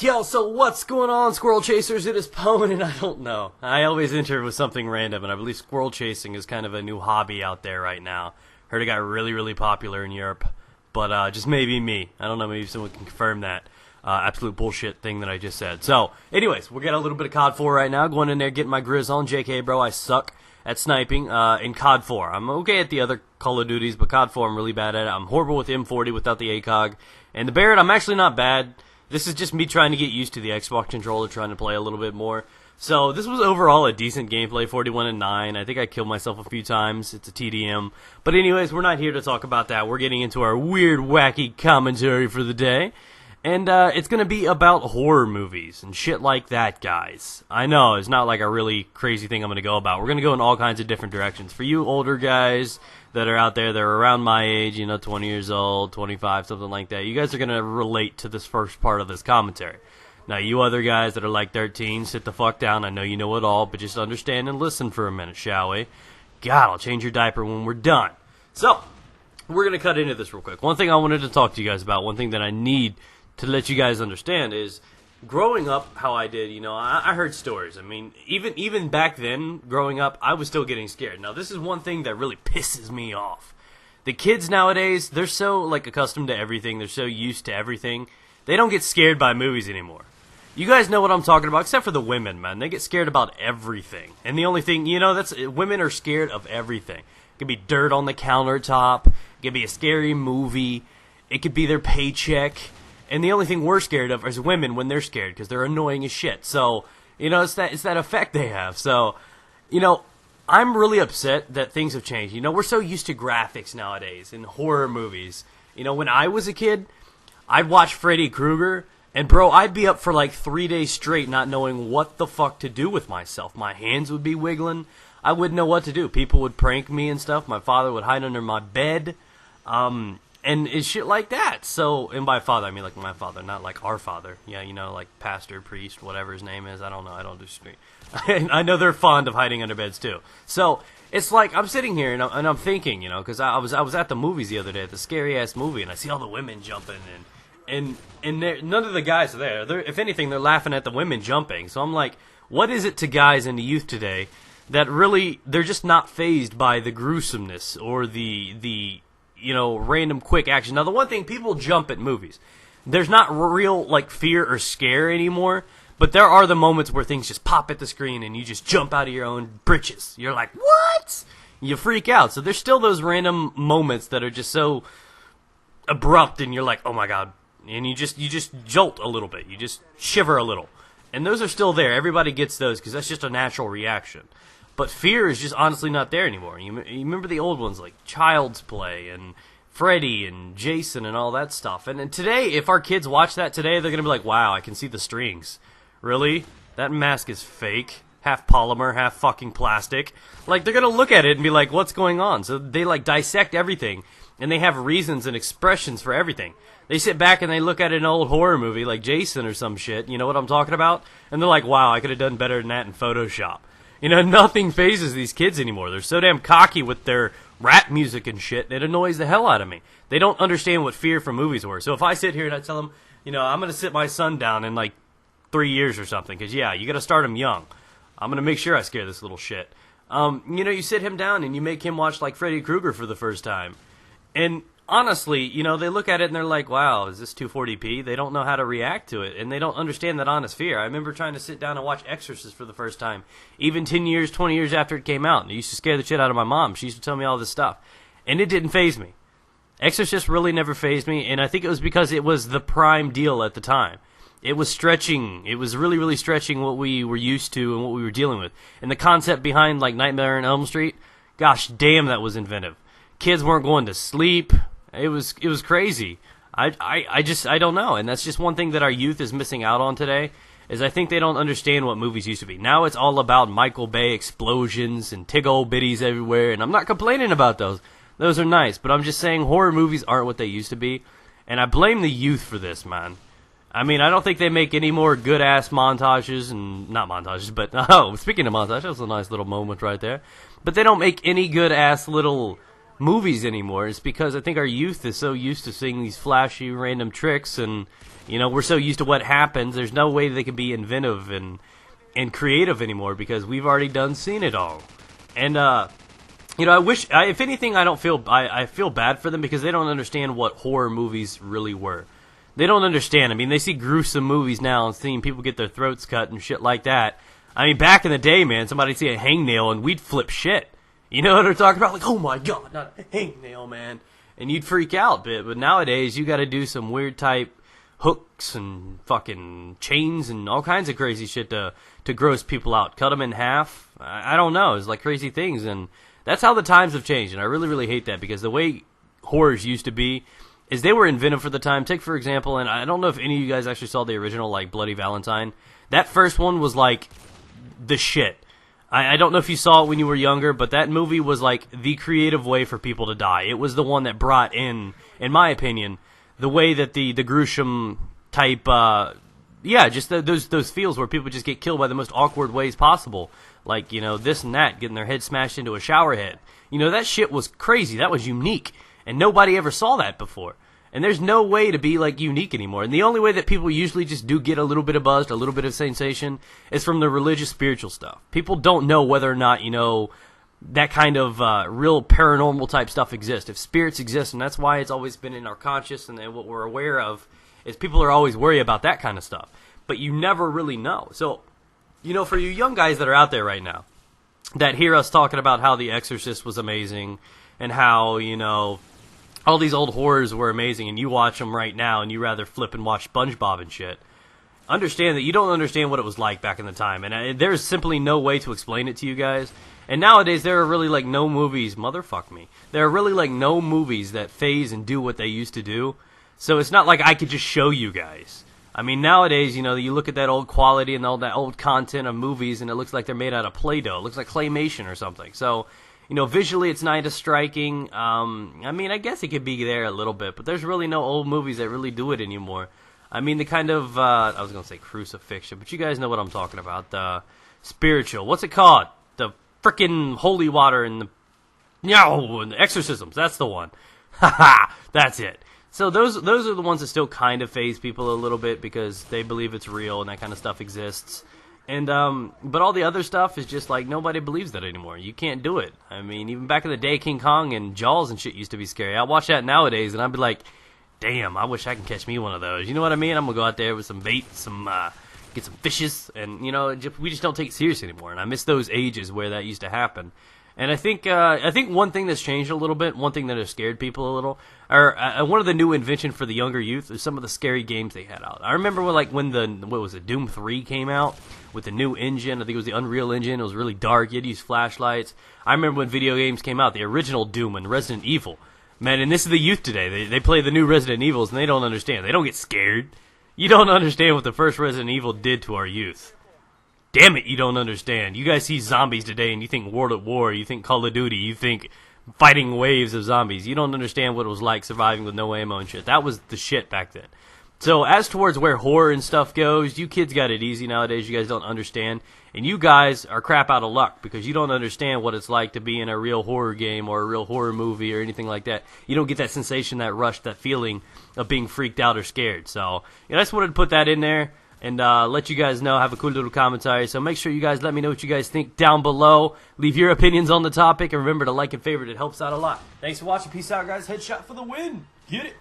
Yo, so what's going on, Squirrel Chasers? It is Pwn, and I don't know. I always enter with something random, and I believe squirrel chasing is kind of a new hobby out there right now. Heard it got really, really popular in Europe, but just maybe me. I don't know, maybe someone can confirm that absolute bullshit thing that I just said. So, anyways, we're getting a little bit of COD4 right now, going in there, getting my grizz on. JK, bro, I suck at sniping in COD4. I'm okay at the other Call of Duties, but COD4 I'm really bad at it. I'm horrible with M40 without the ACOG. And the Barrett, I'm actually not bad. This is just me trying to get used to the Xbox controller, trying to play a little bit more. So this was overall a decent gameplay, 41-9. I think I killed myself a few times. It's a TDM. But anyways, we're not here to talk about that. We're getting into our weird, wacky commentary for the day. And it's going to be about horror movies and shit like that, guys. I know, it's not like a really crazy thing I'm going to go about. We're going to go in all kinds of different directions. For you older guys that are out there that are around my age, 20 years old, 25, something like that, you guys are going to relate to this first part of this commentary. Now, you other guys that are like 13, sit the fuck down. I know you know it all, but just understand and listen for a minute, shall we? God, I'll change your diaper when we're done. So, we're going to cut into this real quick. One thing I wanted to talk to you guys about, one thing that I need to let you guys understand is, growing up how I did, I heard stories. I mean, even back then, growing up, I was still getting scared. Now, this is one thing that really pisses me off. The kids nowadays, they're so, accustomed to everything. They're so used to everything. They don't get scared by movies anymore. You guys know what I'm talking about, except for the women, man. They get scared about everything. And the only thing, women are scared of everything. It could be dirt on the countertop. It could be a scary movie. It could be their paycheck. And the only thing we're scared of is women when they're scared, because they're annoying as shit. So, it's that effect they have. So, I'm really upset that things have changed. We're so used to graphics nowadays in horror movies. When I was a kid, I'd watch Freddy Krueger, and bro, I'd be up for 3 days straight not knowing what the fuck to do with myself. My hands would be wiggling. I wouldn't know what to do. People would prank me and stuff. My father would hide under my bed. And it's shit like that. So, and by father, I mean my father, not our father. Yeah, pastor, priest, whatever his name is. I don't know. I don't do street. I know they're fond of hiding under beds too. So, it's I'm sitting here and I'm thinking, because I was at the movies the other day, the scary ass movie, and I see all the women jumping and none of the guys are there. If anything, they're laughing at the women jumping. So I'm like, what is it to guys and the youth today that really they're just not fazed by the gruesomeness or the random quick action. Now, the one thing, people jump at movies. There's not real, fear or scare anymore, but there are the moments where things just pop at the screen and you just jump out of your own britches. You're like, what? You freak out. So there's still those random moments that are just so abrupt and you're like, oh my god. And you just jolt a little bit. You just shiver a little. And those are still there. Everybody gets those because that's just a natural reaction. But fear is just honestly not there anymore. You remember the old ones like Child's Play and Freddy and Jason and all that stuff. And today, if our kids watch that today, they're going to be like, wow, I can see the strings. Really? That mask is fake. Half polymer, half fucking plastic. They're going to look at it and be like, what's going on? So they, dissect everything. And they have reasons and expressions for everything. They sit back and they look at an old horror movie like Jason or some shit. You know what I'm talking about? And they're like, wow, I could have done better than that in Photoshop. Nothing phases these kids anymore. They're so damn cocky with their rap music and shit, it annoys the hell out of me. They don't understand what fear from movies were. So if I sit here and I tell them, I'm going to sit my son down in 3 years or something, because, yeah, you got to start him young. I'm going to make sure I scare this little shit. You sit him down and you make him watch, Freddy Krueger for the first time. And honestly, they look at it and they're like, wow, is this 240p? They don't know how to react to it, and they don't understand that honest fear. I remember trying to sit down and watch Exorcist for the first time, even 10 years, 20 years after it came out. And it used to scare the shit out of my mom. She used to tell me all this stuff, and it didn't faze me. Exorcist really never fazed me, and I think it was because it was the prime deal at the time. It was stretching. It was really, really stretching what we were used to and what we were dealing with. And the concept behind, Nightmare on Elm Street, gosh damn, that was inventive. Kids weren't going to sleep. It was crazy. I don't know. And that's just one thing that our youth is missing out on today, is I think they don't understand what movies used to be. Now it's all about Michael Bay explosions and tig old bitties everywhere, and I'm not complaining about those. Those are nice, but I'm just saying horror movies aren't what they used to be, and I blame the youth for this, man. I mean, I don't think they make any more good-ass montages, and not montages, but, oh, speaking of montages, that was a nice little moment right there. But they don't make any good-ass little movies anymore. It's because I think our youth is so used to seeing these flashy, random tricks, and we're so used to what happens. There's no way they can be inventive and creative anymore because we've already seen it all. And I wish, if anything, I feel bad for them because they don't understand what horror movies really were. They don't understand. I mean, they see gruesome movies now and seeing people get their throats cut and shit like that. I mean, back in the day, man, somebody'd see a hangnail and we'd flip shit. You know what they're talking about? Like, oh my god, not a hangnail, man. And you'd freak out, but nowadays, you gotta do some weird type hooks and fucking chains and all kinds of crazy shit to gross people out. Cut them in half. I don't know. It's like crazy things, and that's how the times have changed, and I really, really hate that because the way horrors used to be is they were inventive for the time. Take, for example, and I don't know if any of you guys actually saw the original, like, Bloody Valentine. That first one was, like, the shit. I don't know if you saw it when you were younger, but that movie was, like, the creative way for people to die. It was the one that brought in my opinion, the way that the Gruesham type, just those feels where people just get killed by the most awkward ways possible. Like, this and that, getting their head smashed into a shower head. That shit was crazy. That was unique. And nobody ever saw that before. And there's no way to be, like, unique anymore. And the only way that people usually just do get a little bit of buzz, a little bit of sensation, is from the religious, spiritual stuff. People don't know whether or not, that kind of real paranormal type stuff exists. If spirits exist, and that's why it's always been in our conscious and what we're aware of, is people are always worried about that kind of stuff. But you never really know. So, for you young guys that are out there right now, that hear us talking about how The Exorcist was amazing, and how, all these old horrors were amazing, and you watch them right now, and you rather flip and watch SpongeBob and shit, understand that you don't understand what it was like back in the time, and there's simply no way to explain it to you guys. And nowadays, there are really, like, no movies, motherfuck me, there are really, like, no movies that phase and do what they used to do, so it's not like I could just show you guys. I mean, nowadays, you look at that old quality and all that old content of movies, and it looks like they're made out of Play-Doh, it looks like claymation or something, so visually it's not as striking. I mean, I guess it could be there a little bit, but there's really no old movies that really do it anymore. I mean, the kind of, I was going to say crucifixion, but you guys know what I'm talking about. The spiritual, what's it called? The frickin' holy water and the exorcisms, that's the one. Haha, that's it. So those are the ones that still kind of faze people a little bit because they believe it's real and that kind of stuff exists. And, but all the other stuff is just like, nobody believes that anymore. You can't do it. I mean, even back in the day, King Kong and Jaws and shit used to be scary. I watch that nowadays, and I'd be like, damn, I wish I can catch me one of those. You know what I mean? I'm gonna go out there with some bait, get some fishes, and, we just don't take it serious anymore. And I miss those ages where that used to happen. And I think one thing that's changed a little bit, one thing that has scared people a little, or one of the new invention for the younger youth is some of the scary games they had out. I remember when Doom 3 came out with the new engine. I think it was the Unreal Engine. It was really dark. You had to use flashlights. I remember when video games came out, the original Doom and Resident Evil. Man, and this is the youth today. They play the new Resident Evils, and they don't understand. They don't get scared. You don't understand what the first Resident Evil did to our youth. Damn it, you don't understand. You guys see zombies today and you think World at War, you think Call of Duty, you think fighting waves of zombies. You don't understand what it was like surviving with no ammo and shit. That was the shit back then. So as towards where horror and stuff goes, you kids got it easy nowadays. You guys don't understand. And you guys are crap out of luck because you don't understand what it's like to be in a real horror game or a real horror movie or anything like that. You don't get that sensation, that rush, that feeling of being freaked out or scared. So I just wanted to put that in there. And let you guys know, have a cool little commentary. So make sure you guys let me know what you guys think down below. Leave your opinions on the topic. And remember to like and favorite. It helps out a lot. Thanks for watching. Peace out, guys. Headshot for the win. Get it.